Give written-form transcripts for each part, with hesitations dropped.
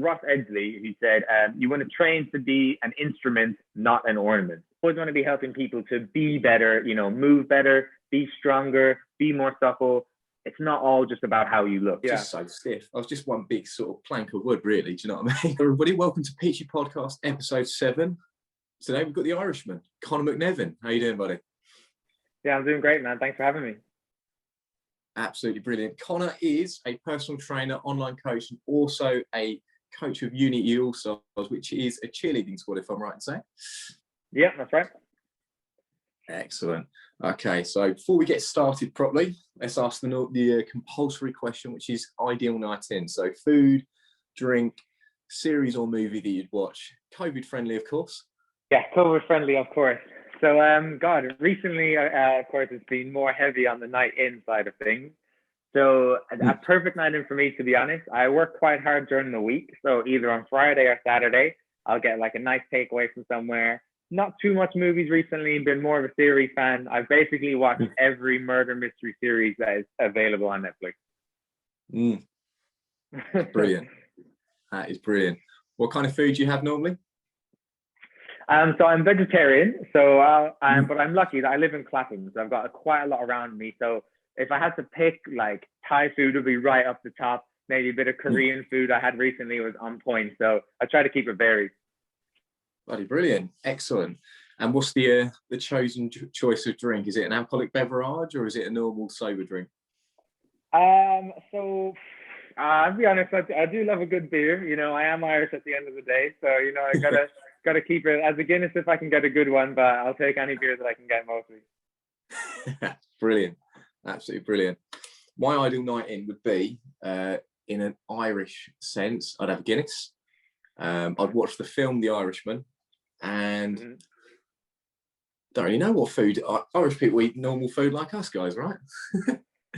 Ross Edgley, he said, you want to train to be an instrument, not an ornament. Always want to be helping people to be better, you know, move better, be stronger, be more supple. It's not all just about how you look. Just so stiff. I was just one big sort of plank of wood, really. Do you know what I mean? Everybody, welcome to Peachy Podcast, episode 7. Today we've got the Irishman, Conor Mc Nevin. How you doing, buddy? Yeah, I'm doing great, man. Thanks for having me. Absolutely brilliant. Conor is a personal trainer, online coach, and also a coach of Unity also, which is a cheerleading squad, if I'm right in saying. Yeah, that's right. Excellent. Okay, so before we get started properly, let's ask the compulsory question, which is ideal night in. So food, drink, series or movie that you'd watch. COVID friendly, of course. Yeah, COVID friendly, of course. So, God, recently, of course, it's been more heavy on the night in side of things. So a perfect night in for me, to be honest. I work quite hard during the week. So either on Friday or Saturday, I'll get like a nice takeaway from somewhere. Not too much movies recently, been more of a series fan. I've basically watched every murder mystery series that is available on Netflix. Brilliant. That is brilliant. What kind of food do you have normally? So I'm vegetarian, so but I'm lucky that I live in Clapham, so I've got quite a lot around me. So if I had to pick, like Thai food would be right up the top. Maybe a bit of Korean food I had recently was on point. So I try to keep it varied. Bloody brilliant, excellent. And what's the chosen choice of drink? Is it an alcoholic beverage or is it a normal sober drink? So I'll be honest, I do love a good beer. You know, I am Irish at the end of the day, so you know I gotta keep it as a Guinness if I can get a good one, but I'll take any beer that I can get mostly. Brilliant, absolutely brilliant. My ideal night in would be in an Irish sense. I'd have a Guinness. I'd watch the film The Irishman, and don't really know what food. Irish people eat normal food like us guys, right?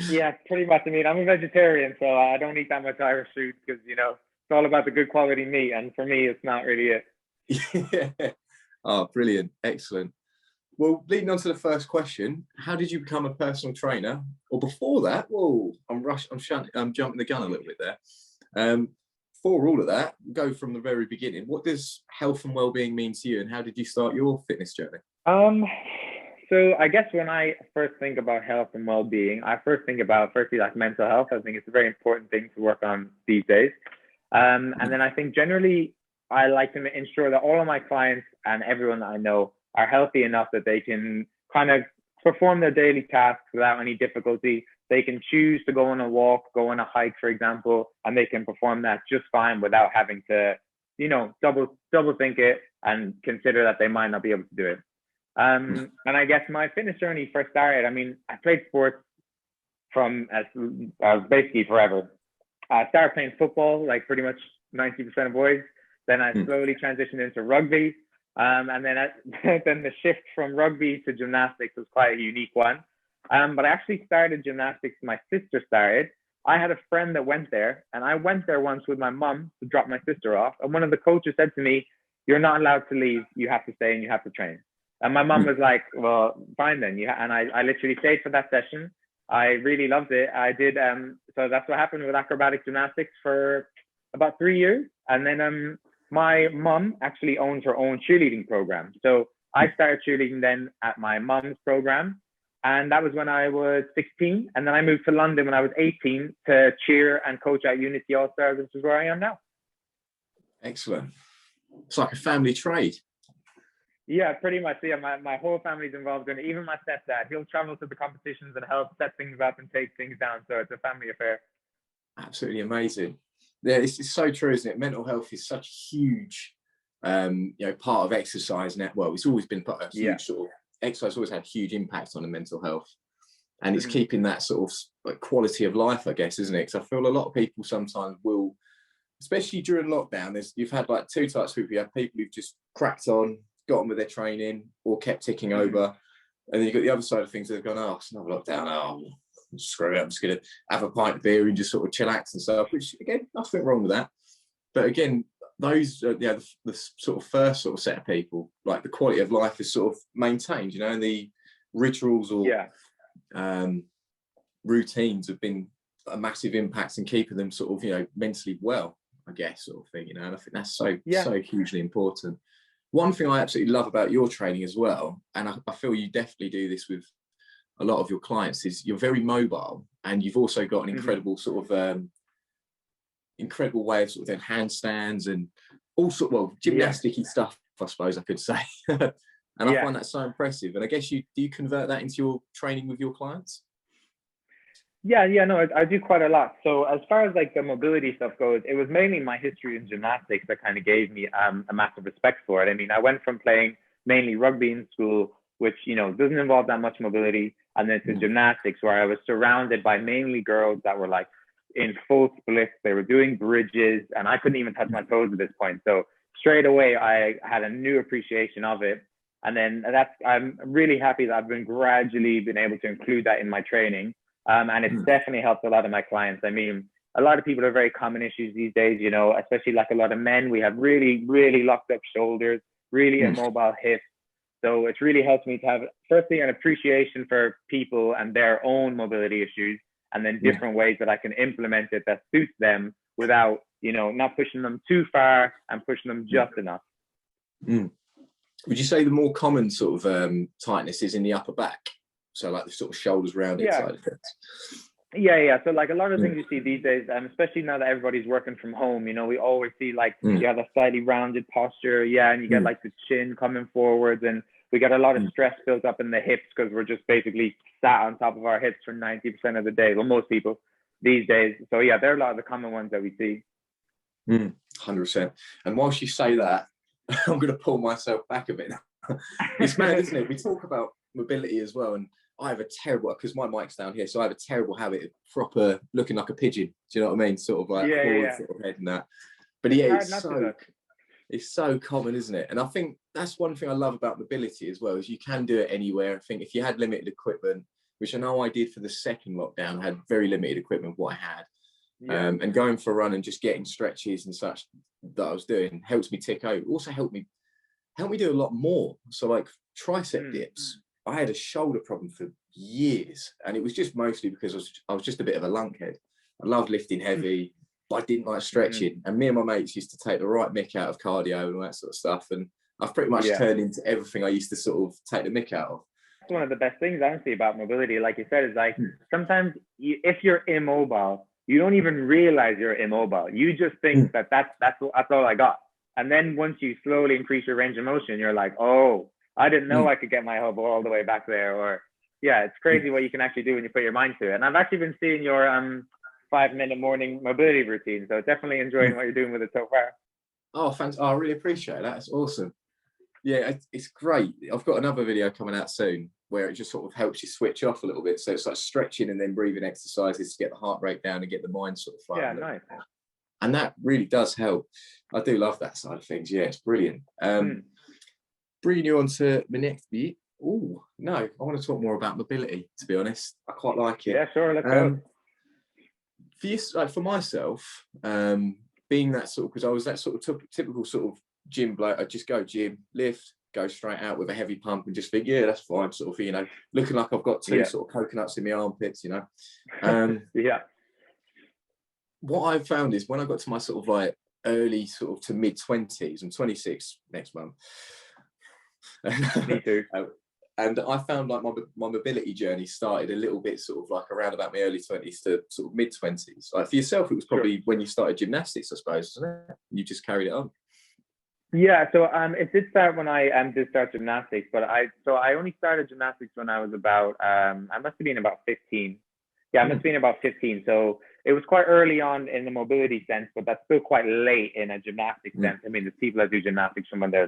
Yeah, pretty much. I mean, I'm a vegetarian, so I don't eat that much Irish food because, you know, it's all about the good quality meat. And for me, it's not really it. Yeah. Oh, brilliant. Excellent. Well, leading on to the first question, how did you become a personal trainer? Or before that, whoa, I'm jumping the gun a little bit there. Before all of that, go from the very beginning. What does health and well-being mean to you, and how did you start your fitness journey? So I guess when I first think about health and well-being, I first think about like mental health. I think it's a very important thing to work on these days. And then I think generally I like to ensure that all of my clients and everyone that I know are healthy enough that they can kind of perform their daily tasks without any difficulty. They can choose to go on a walk, go on a hike, for example, and they can perform that just fine without having to, you know, double think it and consider that they might not be able to do it. And I guess my fitness journey first started, I mean, I played sports from basically forever. I started playing football, like pretty much 90% of boys. Then I slowly transitioned into rugby. And then then the shift from rugby to gymnastics was quite a unique one. But I actually started gymnastics. My sister started. I had a friend that went there, and I went there once with my mum to drop my sister off. And one of the coaches said to me, "You're not allowed to leave. You have to stay and you have to train." And my mum was like, "Well, fine then." And I literally stayed for that session. I really loved it. I did. So that's what happened with acrobatic gymnastics for about 3 years. And then my mum actually owns her own cheerleading program. So I started cheerleading then at my mum's program. And that was when I was 16. And then I moved to London when I was 18 to cheer and coach at Unity All-Stars, which is where I am now. Excellent. It's like a family trade. Yeah, pretty much. Yeah, my whole family's involved in it. Even my stepdad, he'll travel to the competitions and help set things up and take things down. So it's a family affair. Absolutely amazing. Yeah, it's so true, isn't it? Mental health is such a huge, part of exercise network. It's always been a huge sort of exercise. Always had huge impact on the mental health, and it's keeping that sort of like quality of life, I guess, isn't it? Because I feel a lot of people sometimes will, especially during lockdown, you've had like two types of people. You have people who've just cracked on, got on with their training, or kept ticking over, and then you've got the other side of things that have gone, oh, it's another lockdown. Oh, screw it, I'm just going to have a pint of beer and just sort of chillax and stuff, which again, nothing wrong with that. But again, those the sort of first sort of set of people, like the quality of life is sort of maintained, you know, and the rituals or routines have been a massive impact in keeping them sort of, you know, mentally well. I guess, sort of thing, you know. And I think that's so hugely important. One thing I absolutely love about your training as well, and I feel you definitely do this with a lot of your clients, is you're very mobile, and you've also got an incredible sort of incredible way of sort of doing handstands and all sort of, well, gymnastic-y stuff, I suppose I could say. And I find that so impressive. And I guess do you convert that into your training with your clients? No, I do quite a lot. So as far as like the mobility stuff goes, it was mainly my history in gymnastics that kind of gave me a massive respect for it. I mean, I went from playing mainly rugby in school, which, you know, doesn't involve that much mobility, and then to gymnastics, where I was surrounded by mainly girls that were like in full splits. They were doing bridges, and I couldn't even touch my toes at this point. So straight away, I had a new appreciation of it. And then I'm really happy that I've gradually been able to include that in my training. And it's definitely helped a lot of my clients. I mean, a lot of people are very common issues these days, you know, especially like a lot of men. We have really, really locked up shoulders, really immobile hips. So it's really helped me to have, firstly, an appreciation for people and their own mobility issues, and then different ways that I can implement it that suits them without, you know, not pushing them too far and pushing them just enough. Would you say the more common sort of tightness is in the upper back? So like the sort of shoulders rounded side of things. So like a lot of things you see these days, especially now that everybody's working from home, you know, we always see like you have a slightly rounded posture, and you get like the chin coming forwards, and we get a lot of stress built up in the hips because we're just basically sat on top of our hips for 90% of the day. Well, most people these days. So yeah, there are a lot of the common ones that we see. 100%. And whilst you say that, I'm going to pull myself back a bit. It's mad, isn't it? We talk about mobility as well, and I have a terrible, because my mic's down here, so I have a terrible habit of proper looking like a pigeon. Do you know what I mean? Sort of like forward sort of head and that. But it's so common, isn't it? And I think that's one thing I love about mobility as well, is you can do it anywhere. I think if you had limited equipment, which I know I did for the second lockdown, I had very limited equipment, what I had. And going for a run and just getting stretches and such that I was doing helps me tick over. Also helped me do a lot more. So like tricep dips, I had a shoulder problem for years, and it was just mostly because I was just a bit of a lunkhead. I loved lifting heavy, but I didn't like stretching. And me and my mates used to take the right mick out of cardio and all that sort of stuff. And I've pretty much turned into everything I used to sort of take the mick out of. One of the best things, honestly, about mobility, like you said, is like sometimes if you're immobile, you don't even realize you're immobile. You just think that's all I got. And then once you slowly increase your range of motion, you're like, oh, I didn't know I could get my elbow all the way back there. Or it's crazy what you can actually do when you put your mind to it. And I've actually been seeing your 5-minute morning mobility routine. So definitely enjoying what you're doing with it so far. Oh, thanks. Oh, I really appreciate that. It's awesome. Yeah, it's great. I've got another video coming out soon where it just sort of helps you switch off a little bit. So it's like stretching and then breathing exercises to get the heart rate down and get the mind sort of flowing. Yeah, nice. And that really does help. I do love that side of things. Yeah, it's brilliant. Bringing you on to the next bit. Oh, no, I want to talk more about mobility, to be honest. I quite like it. Yeah, sure, let's go. For you, like for myself, being that sort of, because I was that sort of typical sort of gym bloke, I'd just go gym, lift, go straight out with a heavy pump and just think, yeah, that's fine, sort of, you know, looking like I've got two sort of coconuts in my armpits, you know. What I've found is when I got to my sort of like early sort of to mid-20s, I'm 26 next month. Me too. And I found like my mobility journey started a little bit sort of like around about my early 20s to sort of mid-20s. Like for yourself, it was probably when you started gymnastics, I suppose, isn't it? You just carried it on. Yeah, so it did start when I did start gymnastics, but I only started gymnastics when I was about I must have been about 15. Yeah, I must have been about 15. So it was quite early on in the mobility sense, but that's still quite late in a gymnastics sense. I mean, there's people that do gymnastics from when they're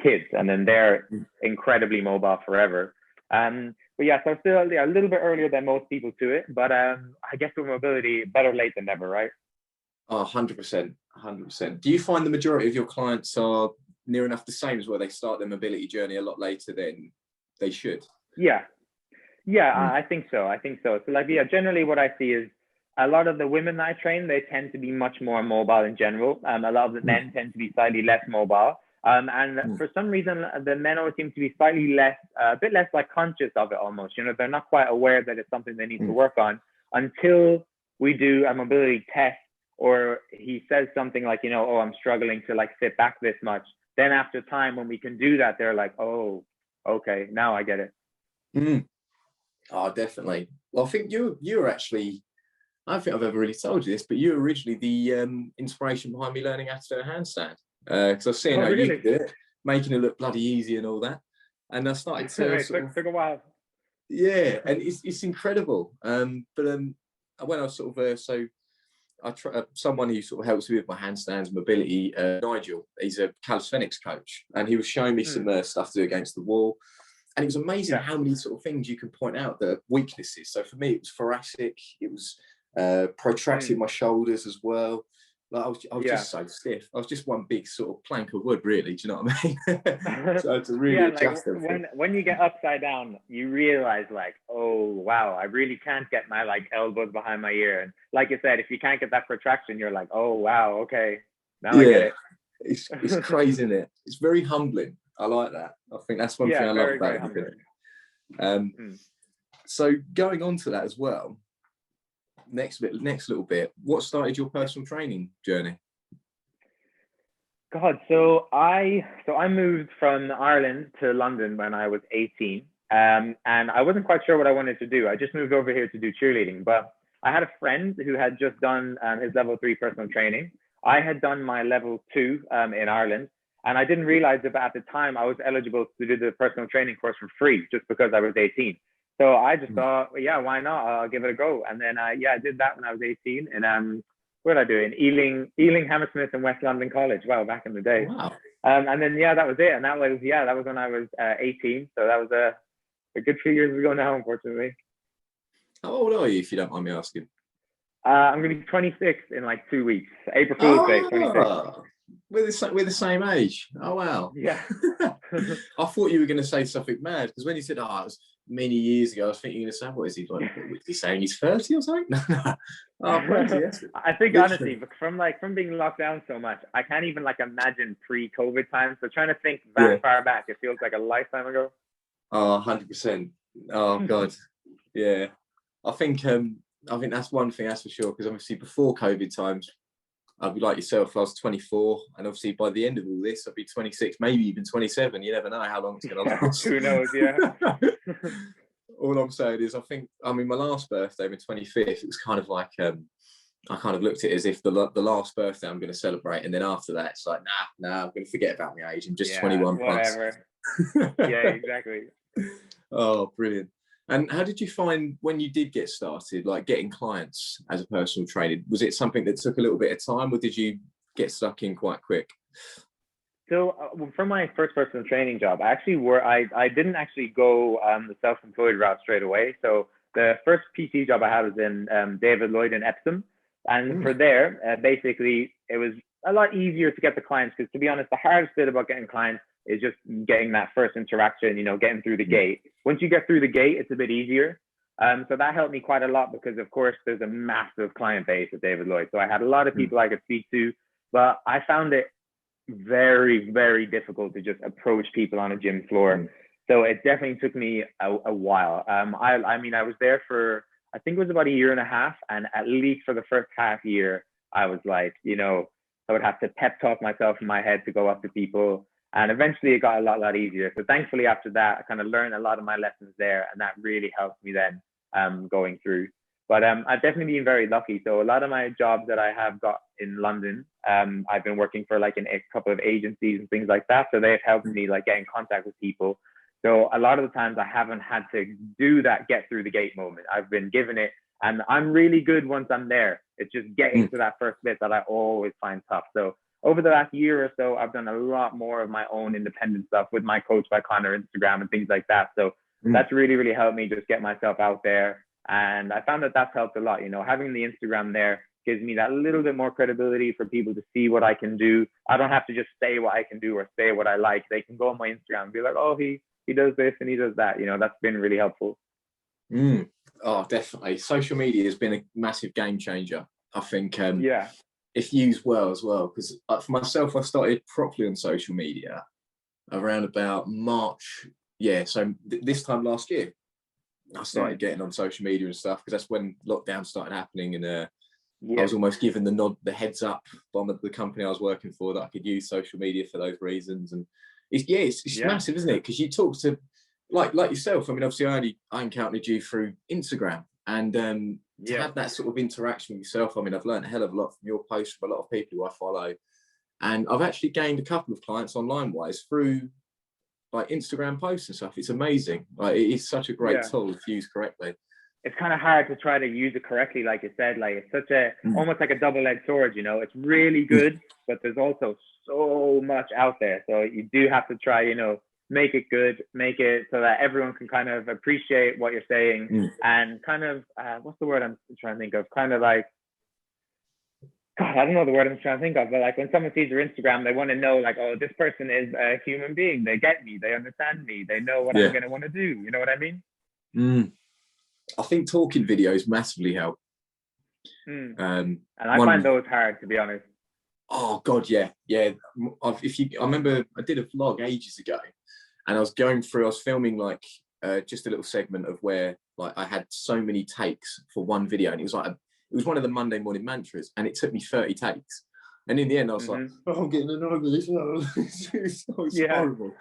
kids, and then they're incredibly mobile forever. But yeah, so still a little bit earlier than most people to it. But I guess with mobility, better late than never, right? Oh, 100%. 100%. Do you find the majority of your clients are near enough the same as where they start their mobility journey a lot later than they should? Yeah, I think so. So like, generally what I see is a lot of the women that I train, they tend to be much more mobile in general. A lot of the men tend to be slightly less mobile. And for some reason, the men always seem to be slightly less, a bit less like conscious of it almost. You know, they're not quite aware that it's something they need to work on until we do a mobility test or he says something like, oh, I'm struggling to like sit back this much. Then after time, when we can do that, they're like, oh, okay, now I get it. Oh, definitely. Well, I think you were actually, I don't think I've ever really told you this, but you were originally the inspiration behind me learning how to do a handstand. Because I've seen how you do it, making it look bloody easy and all that. And I started to took a while. Yeah, and it's incredible. But when I was sort of someone who sort of helps me with my handstands mobility, Nigel, he's a calisthenics coach, and he was showing me some stuff to do against the wall. And it was amazing how many sort of things you can point out that are weaknesses. So for me, it was thoracic, it was protracting my shoulders as well. Like I was just so stiff. I was just one big sort of plank of wood, really. Do you know what I mean? So to really adjust everything. When you get upside down, you realize like, oh wow, I really can't get my like elbows behind my ear. And like you said, if you can't get that protraction, you're like, oh wow, okay, now I get it. It's crazy, isn't it? It's very humbling. I like that. I think that's one thing I love about it. So going on to that as well, next little bit, what started your personal training journey? God, so I moved from Ireland to London when I was 18, and I wasn't quite sure what I wanted to do. I just moved over here to do cheerleading, but I had a friend who had just done his level 3 personal training. I had done my level 2 in Ireland, and I didn't realize that at the time I was eligible to do the personal training course for free just because I was 18. So I just thought, yeah, why not? I'll give it a go. And then, I did that when I was 18. And what did I do? In Ealing, Hammersmith, and West London College. Wow, back in the day. Wow. And then, that was it. And that was when I was 18. So that was a good few years ago now, unfortunately. How old are you, if you don't mind me asking? I'm going to be 26 in like 2 weeks. April Fool's Day, 26. We're the same age. Oh, wow. Yeah. I thought you were going to say something mad, because when you said, it was many years ago, I was thinking, what is he like? Is he saying he's 30 or something? Oh, crazy. I think honestly, from being locked down so much, I can't even like imagine pre-COVID times. So trying to think that far back, it feels like a lifetime ago. Oh, 100%. Oh God. Yeah. I think that's one thing, that's for sure, because obviously before COVID times, I'd be like yourself, I was 24, and obviously by the end of all this, I'll be 26, maybe even 27. You never know how long it's going to last. Who knows, yeah. All I'm saying is, my last birthday, my 25th, it was kind of like, I kind of looked at it as if the last birthday I'm going to celebrate, and then after that, it's like, nah, I'm going to forget about my age. I'm just 21 whatever. plus. Yeah, exactly. Oh, brilliant. And how did you find when you did get started, like getting clients as a personal trainer? Was it something that took a little bit of time, or did you get stuck in quite quick? So from my first personal training job, I didn't actually go the self-employed route straight away. So the first PT job I had was in David Lloyd in Epsom. And for there, basically, it was a lot easier to get the clients, because to be honest, the hardest bit about getting clients is just getting that first interaction, getting through the gate. Once you get through the gate, it's a bit easier. So that helped me quite a lot, because of course there's a massive client base at David Lloyd. So I had a lot of people I could speak to, but I found it very, very difficult to just approach people on a gym floor. So it definitely took me a while. I was there for, I think it was about a year and a half. And at least for the first half year, I was like, I would have to pep talk myself in my head to go up to people. And eventually it got a lot easier. So thankfully after that, I kind of learned a lot of my lessons there, and that really helped me then going through. But I've definitely been very lucky. So a lot of my jobs that I have got in London, I've been working for like a couple of agencies and things like that. So they've helped me like get in contact with people. So a lot of the times I haven't had to do that get through the gate moment. I've been given it, and I'm really good once I'm there. It's just getting to that first bit that I always find tough. So over the last year or so, I've done a lot more of my own independent stuff with my Coach by Conor Instagram and things like that. So that's really, really helped me just get myself out there. And I found that that's helped a lot. Having the Instagram there gives me that little bit more credibility for people to see what I can do. I don't have to just say what I can do or say what I like. They can go on my Instagram and be like, oh, he does this and he does that. That's been really helpful. Oh, definitely. Social media has been a massive game changer, I think. If used well as well, because for myself, I started properly on social media around about March. So this time last year, I started getting on social media and stuff, because that's when lockdown started happening, and I was almost given the nod, the heads up by the company I was working for that I could use social media for those reasons. And it's massive, isn't it? Because you talk to like yourself. I mean, obviously I encountered you through Instagram, and to have that sort of interaction with yourself. I mean, I've learned a hell of a lot from your posts, from a lot of people who I follow, and I've actually gained a couple of clients online wise through like Instagram posts and stuff. It's amazing. Like, it is such a great tool if used correctly. It's kind of hard to try to use it correctly, like you said. Like, it's such a almost like a double-edged sword, you know. It's really good, but there's also so much out there. So you do have to try, you know, make it good, make it so that everyone can kind of appreciate what you're saying, and kind of what's the word I'm trying to think of? Kind of like, God, I don't know the word I'm trying to think of, but like when someone sees your Instagram, they want to know, like, oh, this person is a human being. They get me. They understand me. They know what I'm going to want to do. You know what I mean? I think talking videos massively help. And I find those hard, to be honest. Oh God, yeah. I remember I did a vlog ages ago, and I was filming like just a little segment of where like I had so many takes for one video, and it was one of the Monday morning mantras, and it took me 30 takes. And in the end, I was like, oh, I'm getting annoyed with this. It's horrible.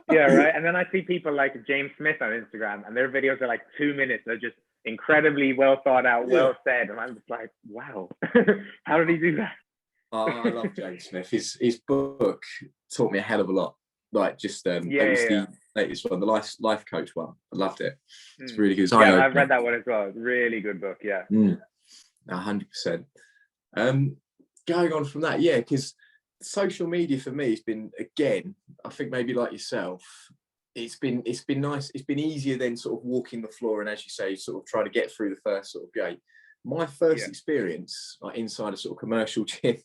Right. And then I see people like James Smith on Instagram, and their videos are like 2 minutes. They're just incredibly well thought out, well said. And I'm just like, wow, how did he do that? I love James Smith. His book taught me a hell of a lot. Like just the latest one, the life coach one. I loved it. It's really good. Yeah, I've read that one as well. Really good book. Yeah. 100%. Going on from that, because social media for me has been, again, I think maybe like yourself, it's been nice. It's been easier than sort of walking the floor and, as you say, sort of trying to get through the first sort of gate. My first experience like inside a sort of commercial gym.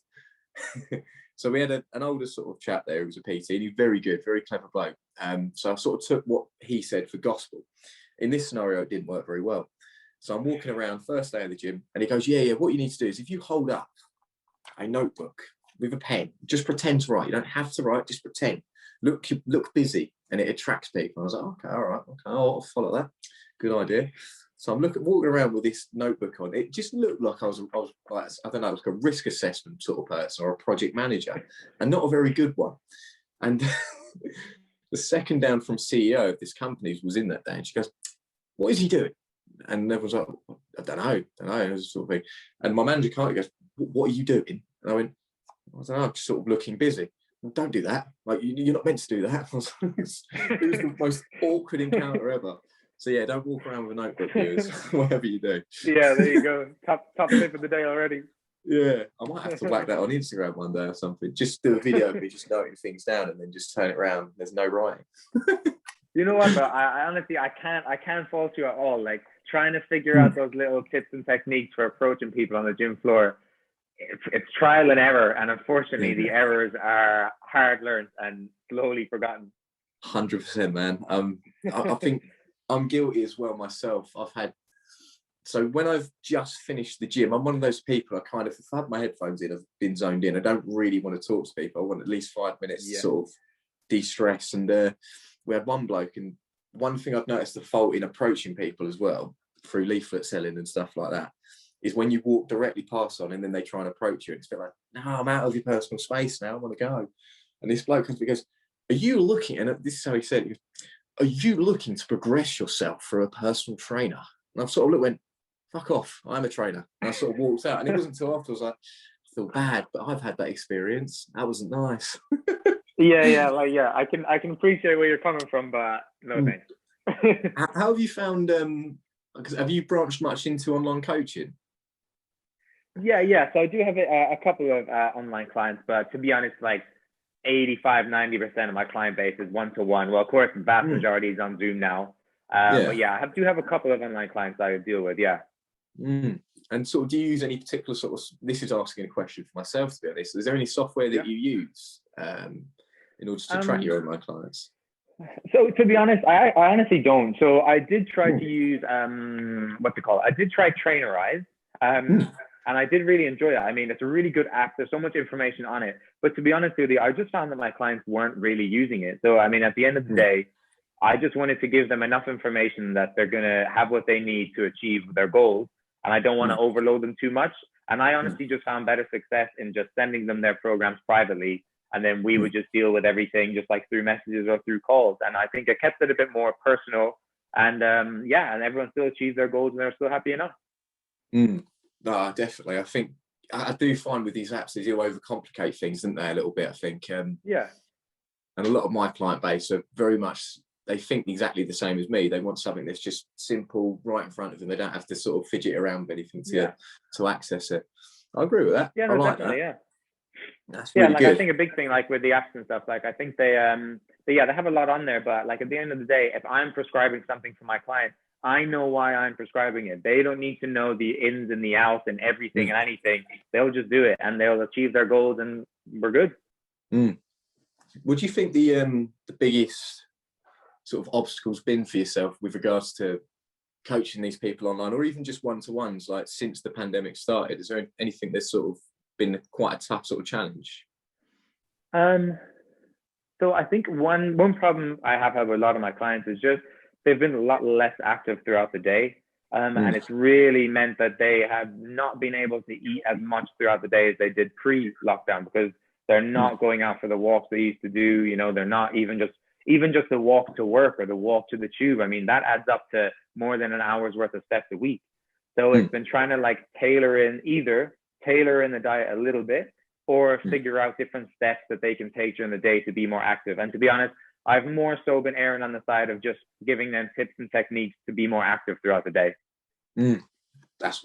So we had an older sort of chap there who was a PT, and he's very good, very clever bloke. So I sort of took what he said for gospel. In this scenario, it didn't work very well. So I'm walking around first day of the gym, and he goes, what you need to do is if you hold up a notebook with a pen, just pretend to write. You don't have to write, just pretend. Look busy, and it attracts people. I was like, okay, all right, okay, I'll follow that. Good idea. So I'm walking around with this notebook on. It just looked like I was like, I don't know, like a risk assessment sort of person or a project manager, and not a very good one. And the second down from CEO of this company was in that day, and she goes, what is he doing? And everyone's like, I don't know. It was sort of thing. And my manager goes, what are you doing? And I went, I don't know, I'm just sort of looking busy. Well, don't do that. Like, you're not meant to do that. It was the most awkward encounter ever. So yeah, don't walk around with a notebook, viewers, whatever you do. Yeah, there you go. Top tip of the day already. Yeah, I might have to whack that on Instagram one day or something. Just do a video of me just noting things down and then just turn it around. There's no writing. You know what, though? I honestly, I can't fault you at all. Like, trying to figure out those little tips and techniques for approaching people on the gym floor, it's trial and error, and unfortunately the errors are hard learned and slowly forgotten. 100%, man. I think I'm guilty as well myself. So when I've just finished the gym, I'm one of those people, if I've had my headphones in, I've been zoned in. I don't really want to talk to people. I want at least 5 minutes to sort of de-stress. And we had one bloke, and one thing I've noticed the fault in approaching people as well, through leaflet selling and stuff like that, is when you walk directly past on and then they try and approach you, and it's a bit like, no, I'm out of your personal space now, I want to go. And this bloke comes and goes, are you looking, and this is how he said it, are you looking to progress yourself through a personal trainer? And I've sort of went, fuck off, I'm a trainer. And I sort of walked out, and it wasn't until after I was like, I feel bad, but I've had that experience. That wasn't nice. I can appreciate where you're coming from, but no thanks. How have you found, have you branched much into online coaching? Yeah. So I do have a couple of online clients, but to be honest, like 85-90% of my client base is one-to-one. Well, of course, the vast majority is on Zoom now. But yeah, I do have a couple of online clients that I deal with. Yeah. And sort of, do you use any particular sort of? This is asking a question for myself, to be honest. Is there any software that you use in order to track your online clients? So to be honest, I honestly don't. So I did try to use I did try Trainerize. And I did really enjoy it. I mean, it's a really good app. There's so much information on it. But to be honest with you, I just found that my clients weren't really using it. So, I mean, at the end of the day, I just wanted to give them enough information that they're going to have what they need to achieve their goals. And I don't want to overload them too much. And I honestly just found better success in just sending them their programs privately. And then we would just deal with everything just like through messages or through calls. And I think it kept it a bit more personal. And yeah, and everyone still achieves their goals and they're still happy enough. No, definitely. I think I do find with these apps, they do overcomplicate things, don't they, a little bit, I think. Yeah. And a lot of my client base are very much, they think exactly the same as me. They want something that's just simple, right in front of them. They don't have to sort of fidget around with anything to access it. I agree with that. Yeah, no, I like definitely, that. Yeah. That's really like good. I think a big thing like with the apps and stuff, like I think they have a lot on there, but like at the end of the day, if I'm prescribing something for my client, I know why I'm prescribing it. They don't need to know the ins and the outs and everything and anything. They'll just do it and they'll achieve their goals and we're good. What do you think the biggest sort of obstacles been for yourself with regards to coaching these people online, or even just one-to-ones, like since the pandemic started? Is there anything that's sort of been quite a tough sort of challenge? So I think one problem I have had with a lot of my clients is just they've been a lot less active throughout the day. And it's really meant that they have not been able to eat as much throughout the day as they did pre-lockdown, because they're not going out for the walks they used to do. You know, they're not even just the walk to work or the walk to the tube. I mean, that adds up to more than an hour's worth of steps a week. So it's been trying to like tailor in the diet a little bit, or figure out different steps that they can take during the day to be more active. And to be honest, I've more so been erring on the side of just giving them tips and techniques to be more active throughout the day. That's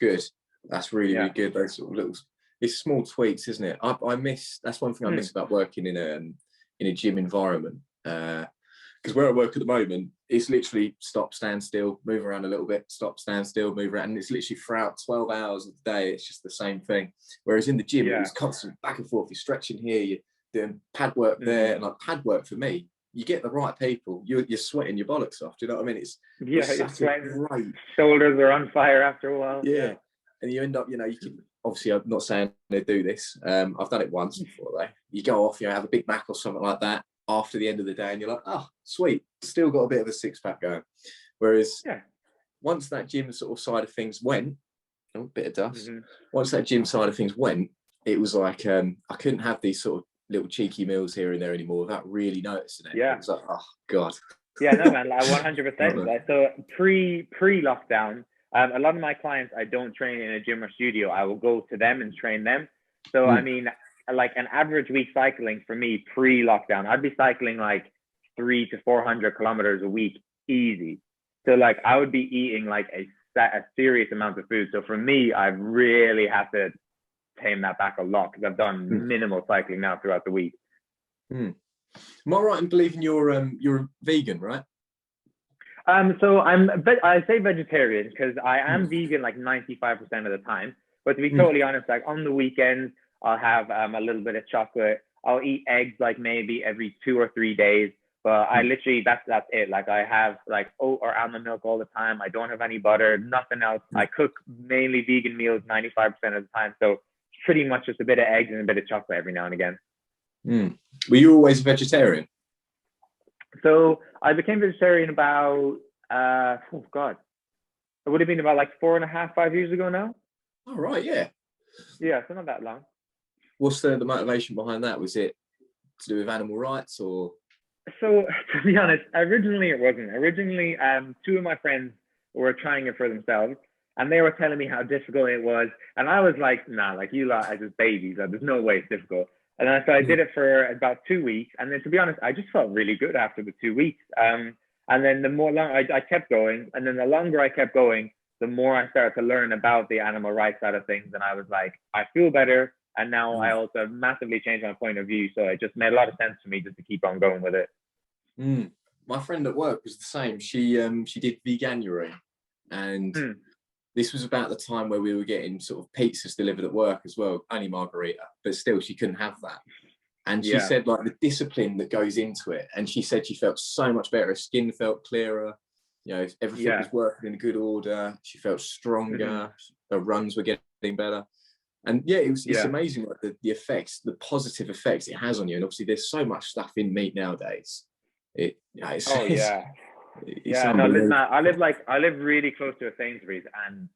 good. That's really good. Those sort of little, it's small tweaks, isn't it? That's one thing I miss about working in a gym environment. Because where I work at the moment, it's literally stop, stand still, move around a little bit, stop, stand still, move around. And it's literally throughout 12 hours of the day, it's just the same thing. Whereas in the gym, it was constant back and forth. You're stretching here, you're doing pad work there. And like pad work for me, you get the right people, you're sweating your bollocks off. Do you know what I mean? It's great. Shoulders are on fire after a while. Yeah. And you end up, you can, obviously I'm not saying they do this. I've done it once before though. You go off, have a Big Mac or something like that after the end of the day, and you're like, oh, sweet, still got a bit of a six-pack going. Whereas once that gym sort of side of things went, bit of dust. Once that gym side of things went, it was like I couldn't have these sort of little cheeky meals here and there anymore without really noticing it. It was like, oh god. Yeah, no man, like 100%. Like, so pre-lockdown, a lot of my clients, I don't train in a gym or studio. I will go to them and train them. So I mean, like an average week cycling for me pre-lockdown, I'd be cycling like 300 to 400 kilometers a week, easy. So like I would be eating like a serious amount of food. So for me, I've really had to tame that back a lot, because I've done minimal cycling now throughout the week. Am I right in believing you're vegan, right? So I say vegetarian because I am vegan like 95% of the time. But to be totally honest, like on the weekends, I'll have a little bit of chocolate. I'll eat eggs like maybe every 2 or 3 days. But I literally, that's it. Like I have like oat or almond milk all the time. I don't have any butter, nothing else. I cook mainly vegan meals 95% of the time. So pretty much just a bit of eggs and a bit of chocolate every now and again. Were you always a vegetarian? So I became vegetarian about, it would have been about like 4.5, 5 years ago now. Oh, right, yeah. Yeah, so not that long. What's the motivation behind that? Was it to do with animal rights or? So to be honest, originally it wasn't. Originally, 2 of my friends were trying it for themselves, and they were telling me how difficult it was. And I was like, nah, like you lot are just babies. There's no way it's difficult. And then so I did it for about 2 weeks. And then to be honest, I just felt really good after the 2 weeks. And then the more I kept going, and then the longer I kept going, the more I started to learn about the animal rights side of things. And I was like, I feel better. And now I also massively changed my point of view. So it just made a lot of sense to me just to keep on going with it. My friend at work was the same. She did veganuary, and this was about the time where we were getting sort of pizzas delivered at work as well, only margarita, but still she couldn't have that. And she said like the discipline that goes into it, and she said she felt so much better. Her skin felt clearer, everything was working in good order. She felt stronger. Her runs were getting better. And it's amazing like the effects, the positive effects it has on you. And obviously there's so much stuff in meat nowadays. I live really close to a Sainsbury's, and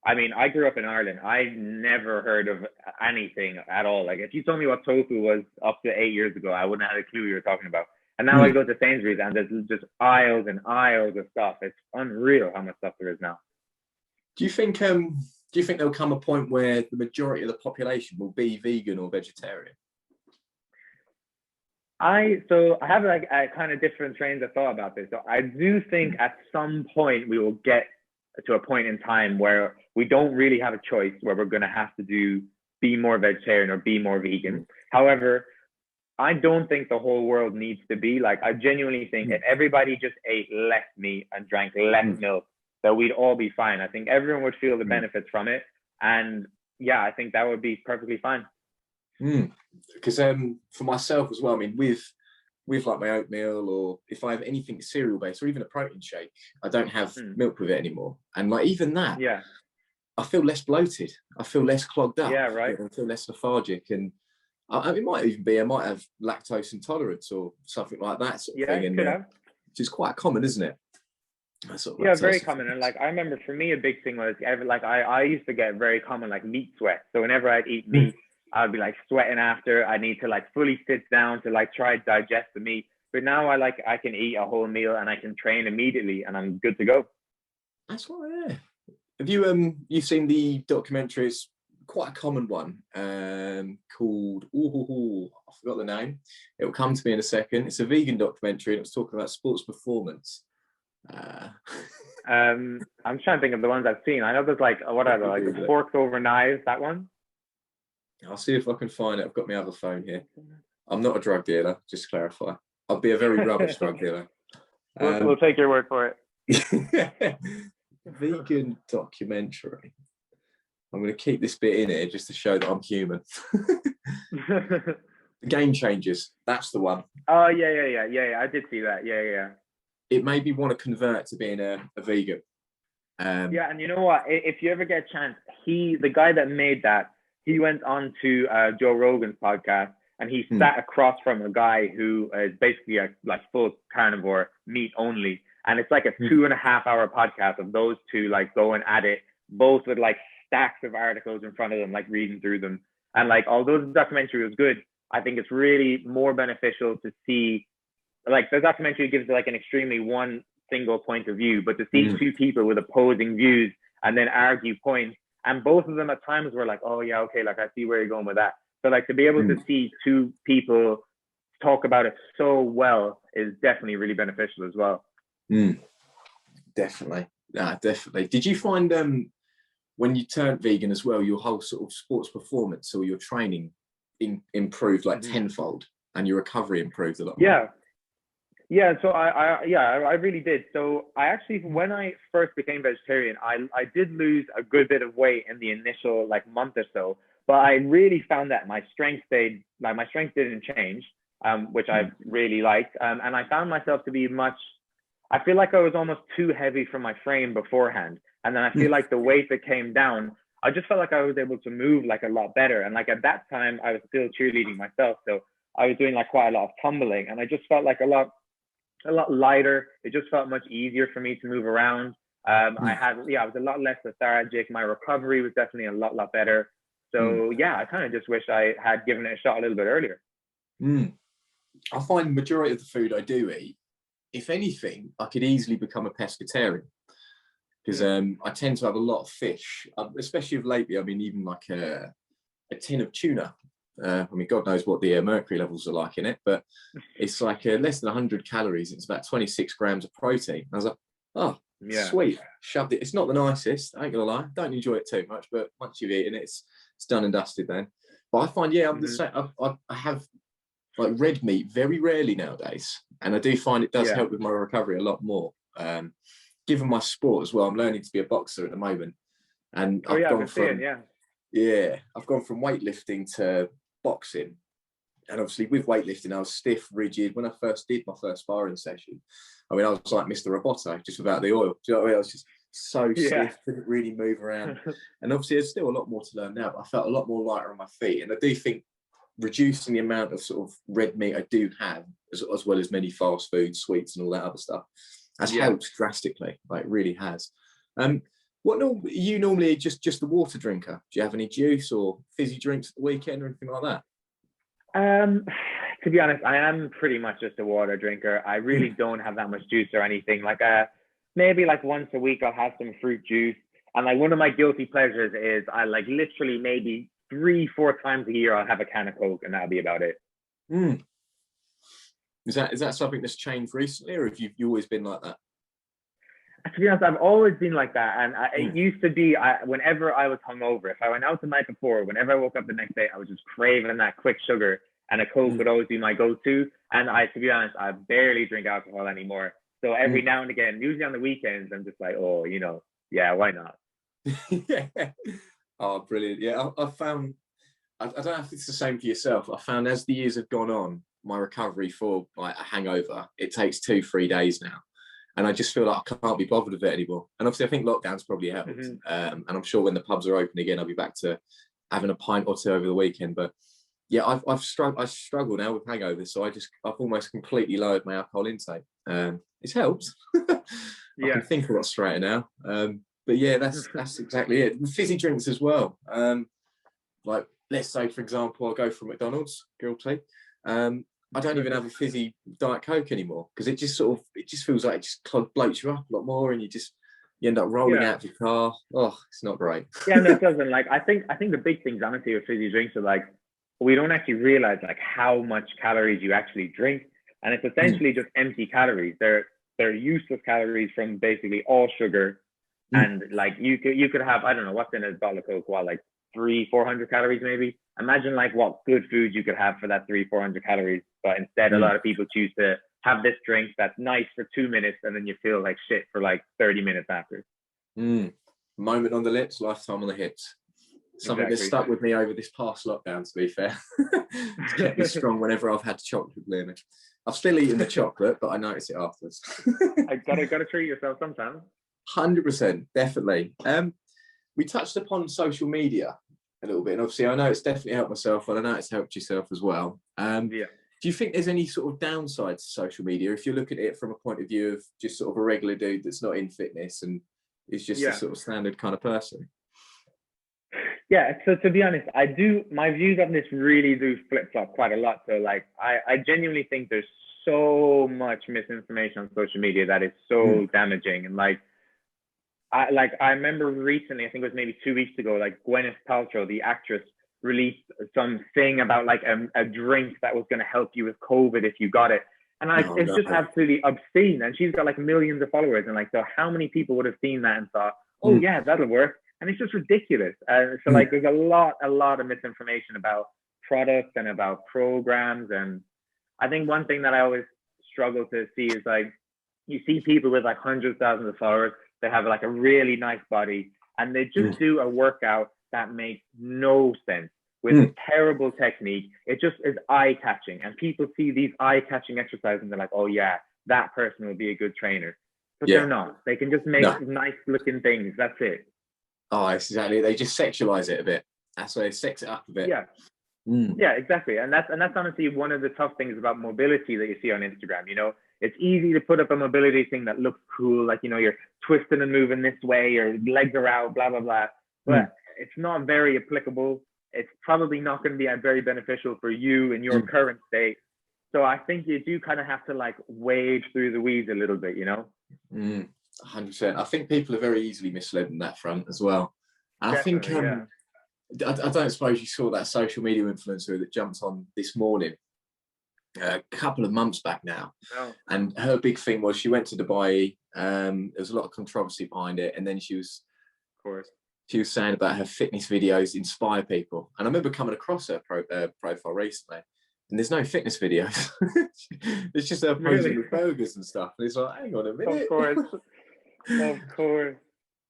I mean, I grew up in Ireland. I never heard of anything at all. Like, if you told me what tofu was up to 8 years ago, I wouldn't have a clue what you were talking about. And now I Mm. go to Sainsbury's and there's just aisles and aisles of stuff. It's unreal how much stuff there is now. Do you think there'll come a point where the majority of the population will be vegan or vegetarian? So I have like a kind of different trains of thought about this. So I do think at some point we will get to a point in time where we don't really have a choice, where we're going to have to be more vegetarian or be more vegan. However, I don't think the whole world needs to be like, I genuinely think if everybody just ate less meat and drank less milk, that we'd all be fine. I think everyone would feel the benefits from it. And yeah, I think that would be perfectly fine. Because for myself as well, I mean, with like my oatmeal, or if I have anything cereal based or even a protein shake, I don't have milk with it anymore. And like even that, yeah, I feel less bloated. I feel less clogged up. Yeah, right. I feel less lethargic. And it might even be I might have lactose intolerance or something like that sort of thing. And which is quite common, isn't it? Sort of very common. And like I remember for me a big thing was I used to get very common like meat sweat. So whenever I'd eat meat, I'd be like sweating after. I need to like fully sit down to like try to digest the meat. But now I can eat a whole meal and I can train immediately and I'm good to go. That's right, yeah. Have you seen the documentary? It's quite a common one called I forgot the name. It will come to me in a second. It's a vegan documentary and it's talking about sports performance. I'm trying to think of the ones I've seen. I know there's like what are they, like forks over knives, that one. I'll see if I can find it. I've got my other phone here. I'm not a drug dealer, just to clarify. I'll be a very rubbish drug dealer. We'll take your word for it. Vegan documentary. I'm going to keep this bit in here just to show that I'm human. The Game Changers. That's the one. Oh yeah. I did see that. Yeah. It made me want to convert to being a vegan. Yeah, and you know what? If you ever get a chance, the guy that made that, he went on to Joe Rogan's podcast and he sat across from a guy who is basically like full carnivore, meat only. And it's like a 2.5 hour podcast of those two like going at it, both with like stacks of articles in front of them, like reading through them. And like, although the documentary was good, I think it's really more beneficial to see, like the documentary gives like an extremely one single point of view, but to see two people with opposing views and then argue points, and both of them at times were like, oh yeah, okay, like I see where you're going with that. So like to be able to see two people talk about it so well is definitely really beneficial as well. Definitely. Definitely. Did you find when you turned vegan as well, your whole sort of sports performance or your training improved like tenfold and your recovery improved a lot more? Yeah, so I really did. So I actually, when I first became vegetarian, I did lose a good bit of weight in the initial like month or so, but I really found that my strength didn't change, which I really liked. And I found myself to be I feel like I was almost too heavy for my frame beforehand. And then I feel like the weight that came down, I just felt like I was able to move like a lot better. And like at that time, I was still cheerleading myself. So I was doing like quite a lot of tumbling and I just felt like a lot lighter. It just felt much easier for me to move around. I was a lot less lethargic. My recovery was definitely a lot better. So yeah, I kind of just wish I had given it a shot a little bit earlier. I find the majority of the food I do eat, if anything, I could easily become a pescatarian because I tend to have a lot of fish, especially of lately. I mean, even like a tin of tuna. I mean, God knows what the mercury levels are like in it, but it's like less than 100 calories. It's about 26 grams of protein. I was like, oh, sweet. Shoved it. It's not the nicest, I ain't gonna lie. Don't enjoy it too much, but once you've eaten it, it's done and dusted then. But I find, I'm the same. I have like red meat very rarely nowadays, and I do find it does help with my recovery a lot more. Given my sport as well, I'm learning to be a boxer at the moment, and I've gone from weightlifting to boxing. And obviously with weightlifting, I was stiff, rigid. When I first did my first sparring session, I mean, I was like Mr. Roboto, just without the oil. Do you know what I mean? I was just so stiff, couldn't really move around. And obviously there's still a lot more to learn now, but I felt a lot more lighter on my feet. And I do think reducing the amount of sort of red meat I do have, as well as many fast foods, sweets and all that other stuff, has helped drastically. Like, really has. What are you normally just a water drinker? Do you have any juice or fizzy drinks at the weekend or anything like that? To be honest, I am pretty much just a water drinker. I really don't have that much juice or anything. Like maybe like once a week I'll have some fruit juice. And like one of my guilty pleasures is I like literally maybe 3-4 times a year I'll have a can of Coke and that'll be about it. Mm. Is that something that's changed recently, or have you always been like that? To be honest, I've always been like that. And it used to be whenever I was hungover, if I went out the night before, whenever I woke up the next day, I was just craving that quick sugar, and a Coke would always be my go-to. And to be honest, I barely drink alcohol anymore. So every now and again, usually on the weekends, I'm just like, oh, yeah, why not? Yeah. Oh, brilliant. Yeah, I found, I don't know if it's the same for yourself. I found as the years have gone on, my recovery for like a hangover, it takes 2-3 days now. And I just feel like I can't be bothered with it anymore. And obviously, I think lockdown's probably helped. And I'm sure when the pubs are open again, I'll be back to having a pint or two over the weekend. But yeah, I struggle now with hangovers, so I've almost completely lowered my alcohol intake. It's helped. I can think a lot straighter now. But yeah, that's exactly it. Fizzy drinks as well. Like let's say, for example, I'll go for McDonald's, guilty. I don't even have a fizzy Diet Coke anymore because it just feels like it just bloats you up a lot more, and you end up rolling out of your car. Oh, it's not great. Yeah, no, it doesn't. Like I think the big things honestly with fizzy drinks are like we don't actually realize like how much calories you actually drink, and it's essentially just empty calories. They're useless calories from basically all sugar, and like you could have, I don't know what's in a bottle of Coke, like 300-400 calories maybe. Imagine like what good food you could have for that 300-400 calories, but instead a lot of people choose to have this drink that's nice for 2 minutes and then you feel like shit for like 30 minutes after. Moment on the lips, lifetime on the hips. Something that's stuck with me over this past lockdown, to be fair. It's kept me strong whenever I've had chocolate, really. I've still eaten the chocolate, but I notice it afterwards. I gotta treat yourself sometimes. 100%, definitely. We touched upon social media a little bit, and obviously I know it's definitely helped myself, and I know it's helped yourself as well. Do you think there's any sort of downside to social media if you look at it from a point of view of just sort of a regular dude that's not in fitness and is just a sort of standard kind of person? Yeah, so to be honest, my views on this really do flip-flop quite a lot. So like I genuinely think there's so much misinformation on social media that is so damaging. And I remember recently, I think it was maybe 2 weeks ago, like Gwyneth Paltrow, the actress, released some thing about like a drink that was going to help you with COVID if you got it. And it's just absolutely obscene. And she's got like millions of followers. And like, so how many people would have seen that and thought, oh yeah, that'll work. And it's just ridiculous. So like, there's a lot of misinformation about products and about programs. And I think one thing that I always struggle to see is like, you see people with like hundreds of thousands of followers, they have like a really nice body, and they just do a workout that makes no sense with terrible technique. It just is eye-catching, and people see these eye-catching exercises and they're like, oh yeah, that person will be a good trainer. But they're not. They can just make nice-looking things. That's it. Oh, exactly. They just sexualize it a bit. That's why they sex it up a bit. Yeah. Yeah, exactly. And that's honestly one of the tough things about mobility that you see on Instagram. It's easy to put up a mobility thing that looks cool, like you're twisting and moving this way, your legs are out, blah blah blah. But it's not very applicable. It's probably not going to be very beneficial for you in your current state. So I think you do kind of have to like wade through the weeds a little bit, 100%. I think people are very easily misled on that front as well. And definitely, I think I don't suppose you saw that social media influencer that jumped on this morning a couple of months back now. And her big thing was she went to Dubai. There was a lot of controversy behind it, and then she was saying about her fitness videos inspire people. And I remember coming across her profile recently, and there's no fitness videos. It's just her posing with burgers and stuff, and it's like, hang on a minute. Of course.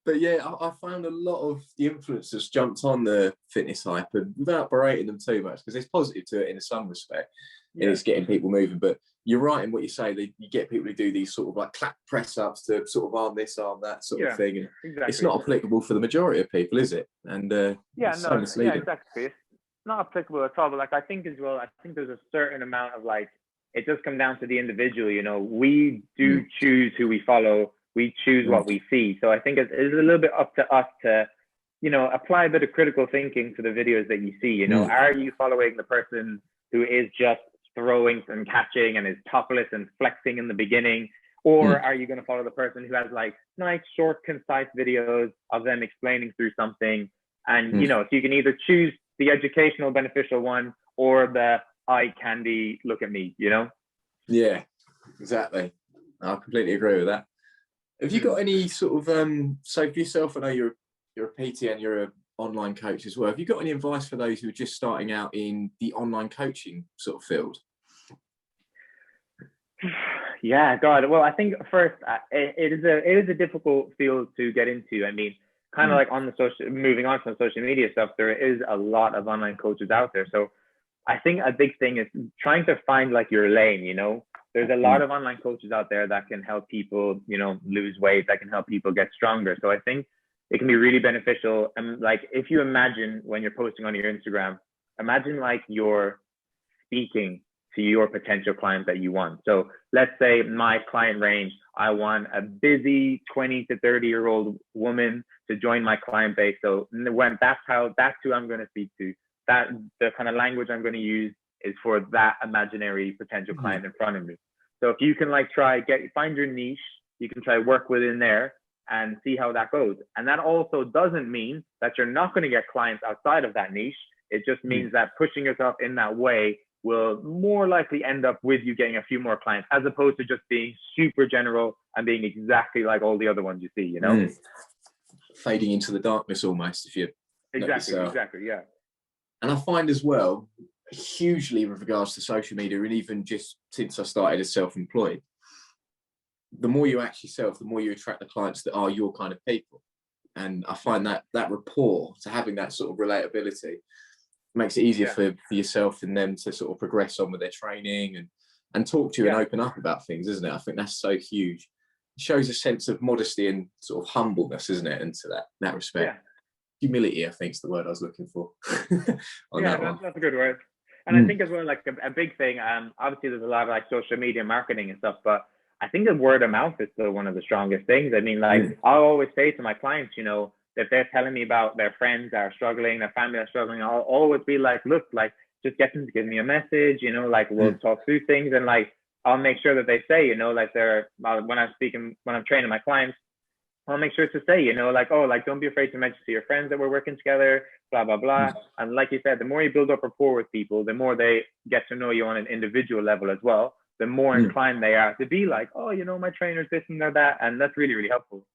But yeah, I found a lot of the influencers jumped on the fitness hype, and without berating them too much, because there's positive to it in some respect, and it's getting people moving. But you're right in what you say, that you get people to do these sort of like clap press ups to sort of arm this, arm that sort of thing. And it's not applicable for the majority of people, is it? And exactly. It's not applicable at all. But like I think as well, I think there's a certain amount of like, it does come down to the individual. We do choose who we follow. we choose what we see. So I think it's a little bit up to us to, you know, apply a bit of critical thinking to the videos that you see. You know, are you following the person who is just throwing and catching and is topless and flexing in the beginning? Or are you going to follow the person who has like nice, short, concise videos of them explaining through something? And, you know, so you can either choose the educational, beneficial one or the eye candy, look at me, you know? Yeah, exactly. I completely agree with that. Have you got any sort of, so for yourself, I know you're a PT and you're an online coach as well. Have you got any advice for those who are just starting out in the online coaching sort of field? Yeah, God. Well, I think first, it is a difficult field to get into. I mean, kind of like on the moving on from social media stuff, there is a lot of online coaches out there. So I think a big thing is trying to find like your lane, you know. There's a lot of online coaches out there that can help people, you know, lose weight, that can help people get stronger. So I think it can be really beneficial. And like, if you imagine when you're posting on your Instagram, imagine like you're speaking to your potential client that you want. So let's say my client range, I want a busy 20 to 30-year-old woman to join my client base. So when that's who I'm going to speak to. That the kind of language I'm going to use is for that imaginary potential client in front of me. So if you can like find your niche, you can try work within there and see how that goes. And that also doesn't mean that you're not going to get clients outside of that niche. It just means that pushing yourself in that way will more likely end up with you getting a few more clients, as opposed to just being super general and being exactly like all the other ones you see, you know? Fading into the darkness almost, if you exactly, yeah. And I find as well, hugely with regards to social media, and even just since I started as self-employed, the more you actually the more you attract the clients that are your kind of people. And I find that rapport, to having that sort of relatability, makes it easier for yourself and them to sort of progress on with their training and talk to you and open up about things, isn't it? I think that's so huge. It shows a sense of modesty and sort of humbleness, isn't it, into that respect. Yeah. Humility, I think, is the word I was looking for. That's a good word. And I think as well, like a big thing, obviously there's a lot of like social media marketing and stuff, but I think the word of mouth is still one of the strongest things. I mean, like I'll always say to my clients, you know, if they're telling me about their friends that are struggling, their family are struggling, I'll always be like, look, like just get them to give me a message, you know, like we'll talk through things, and like I'll make sure that they say, you know, like when I'm training my clients, I'll make sure to say, you know, like, oh, like, don't be afraid to mention to your friends that we're working together, blah, blah, blah. And like you said, the more you build up rapport with people, the more they get to know you on an individual level as well, the more inclined they are to be like, oh, you know, my trainer's this and that. And that's really, really helpful.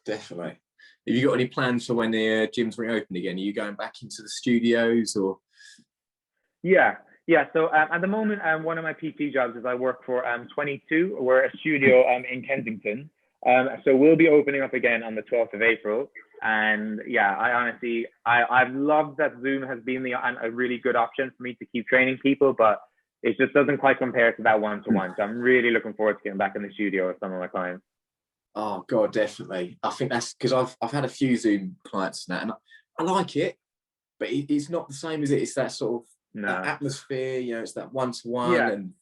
Definitely. Have you got any plans for when the gyms reopen again? Are you going back into the studios or? Yeah. So at the moment, one of my PT jobs is I work for 22. We're a studio in Kensington. So we'll be opening up again on the 12th of April. And yeah, I honestly, I've loved that Zoom has been a really good option for me to keep training people, but it just doesn't quite compare to that one-to-one. So I'm really looking forward to getting back in the studio with some of my clients. Oh God, definitely. I think that's because I've had a few Zoom clients now, and I like it, but it's not the same as it. It's that sort of that atmosphere, you know, it's that one-to-one, and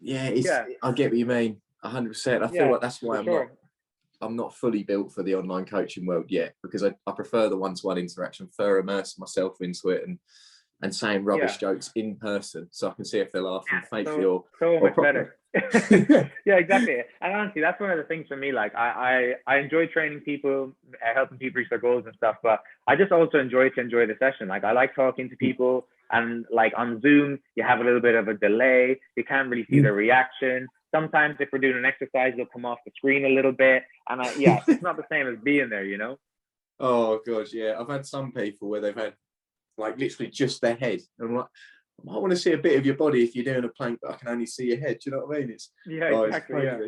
I get what you mean. 100%. I feel like that's why I'm not fully built for the online coaching world yet, because I prefer the one-to-one interaction, prefer immersing myself into it and saying rubbish jokes in person, so I can see if they're laughing fakely or much better. Yeah, exactly. And honestly, that's one of the things for me. Like I enjoy training people, helping people reach their goals and stuff, but I just also enjoy the session. Like I like talking to people, and like on Zoom, you have a little bit of a delay. You can't really see the reaction. Sometimes if we're doing an exercise, they'll come off the screen a little bit. And it's not the same as being there, you know? Oh, God, yeah. I've had some people where they've had like literally just their head. And I'm like, I want to see a bit of your body if you're doing a plank, but I can only see your head. Do you know what I mean? Exactly. Yeah.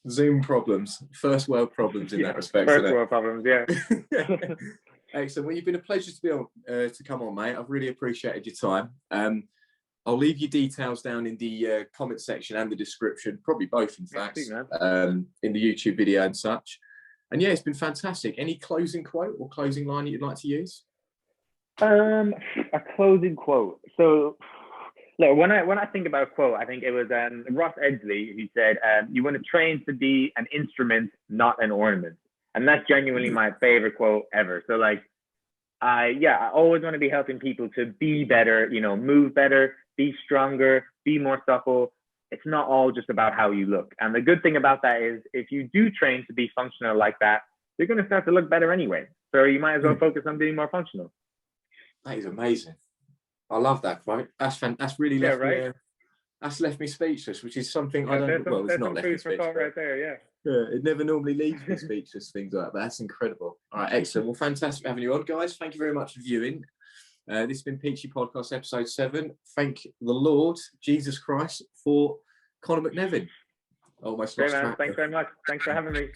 Zoom problems, first world problems in that respect. First world problems, yeah. Excellent. Well, you've been a pleasure to be on, to come on, mate. I've really appreciated your time. I'll leave your details down in the comment section and the description, probably both, in fact, in the YouTube video and such. And yeah, it's been fantastic. Any closing quote or closing line that you'd like to use? A closing quote. So Look, when I think about a quote, I think it was Ross Edgley who said, "You want to train to be an instrument, not an ornament," and that's genuinely my favorite quote ever. So like, I always want to be helping people to be better, you know, move better, be stronger, be more supple. It's not all just about how you look. And the good thing about that is if you do train to be functional like that, you're going to start to look better anyway. So you might as well focus on being more functional. That is amazing. I love that quote. That's really left me. That's left me speechless, which is something I don't. Well, it's not left me speechless right there. Yeah. Yeah, it never normally leaves me speechless, things like that. But that's incredible. All right, excellent. Well, fantastic having you on, guys. Thank you very much for viewing. This has been Peachy Podcast episode 7. Thank the Lord Jesus Christ for Conor Mc Nevin. Almost Great, man. Thanks very much. Thanks for having me.